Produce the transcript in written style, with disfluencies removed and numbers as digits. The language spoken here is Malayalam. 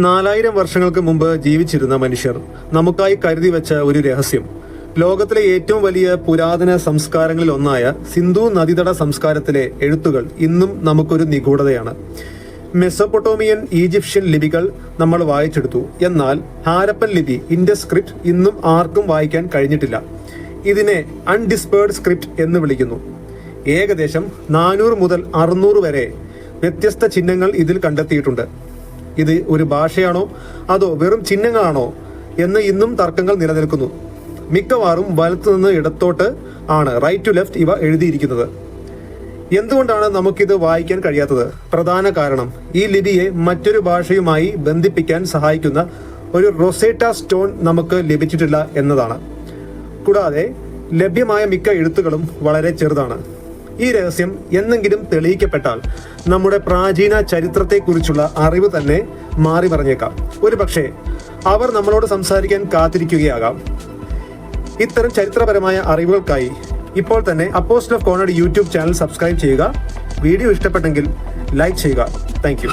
4000 വർഷങ്ങൾക്ക് മുമ്പ് ജീവിച്ചിരുന്ന മനുഷ്യർ നമുക്കായി കരുതി വെച്ച ഒരു രഹസ്യം. ലോകത്തിലെ ഏറ്റവും വലിയ പുരാതന സംസ്കാരങ്ങളിൽ ഒന്നായ സിന്ധു നദീതട സംസ്കാരത്തിലെ എഴുത്തുകൾ ഇന്നും നമുക്കൊരു നിഗൂഢതയാണ്. മെസൊപ്പൊട്ടോമിയൻ ഈജിപ്ഷ്യൻ ലിപികൾ നമ്മൾ വായിച്ചെടുത്തു. എന്നാൽ ഹാരപ്പൻ ലിപി, ഇൻഡസ് സ്ക്രിപ്റ്റ് ഇന്നും ആർക്കും വായിക്കാൻ കഴിഞ്ഞിട്ടില്ല. ഇതിനെ അൺഡിസ്പേർഡ് സ്ക്രിപ്റ്റ് എന്ന് വിളിക്കുന്നു. ഏകദേശം 400 മുതൽ 600 വരെ വ്യത്യസ്ത ചിഹ്നങ്ങൾ ഇതിൽ കണ്ടെത്തിയിട്ടുണ്ട്. ഇത് ഒരു ഭാഷയാണോ അതോ വെറും ചിഹ്നങ്ങളാണോ എന്ന് ഇന്നും തർക്കങ്ങൾ നിലനിൽക്കുന്നു. മിക്കവാറും വലത്തുനിന്ന് ഇടത്തോട്ട് ആണ്, റൈറ്റ് ടു ലെഫ്റ്റ് ഇവ എഴുതിയിരിക്കുന്നത്. എന്തുകൊണ്ടാണ് നമുക്കിത് വായിക്കാൻ കഴിയാത്തത്? പ്രധാന കാരണം ഈ ലിപിയെ മറ്റൊരു ഭാഷയുമായി ബന്ധിപ്പിക്കാൻ സഹായിക്കുന്ന ഒരു റൊസേറ്റ സ്റ്റോൺ നമുക്ക് ലഭിച്ചിട്ടില്ല എന്നതാണ്. കൂടാതെ ലഭ്യമായ മിക്ക എഴുത്തുകളും വളരെ ചെറുതാണ്. ഈ രഹസ്യം എന്നെങ്കിലും തെളിയിക്കപ്പെട്ടാൽ നമ്മുടെ പ്രാചീന ചരിത്രത്തെക്കുറിച്ചുള്ള അറിവ് തന്നെ മാറി പറഞ്ഞേക്കാം. ഒരുപക്ഷെ അവർ നമ്മളോട് സംസാരിക്കാൻ കാത്തിരിക്കുകയാകാം. ഇത്തരം ചരിത്രപരമായ അറിവുകൾക്കായി ഇപ്പോൾ തന്നെ apostle of corner YouTube channel subscribe ചെയ്യുക. വീഡിയോ ഇഷ്ടപ്പെട്ടെങ്കിൽ ലൈക്ക് ചെയ്യുക. താങ്ക്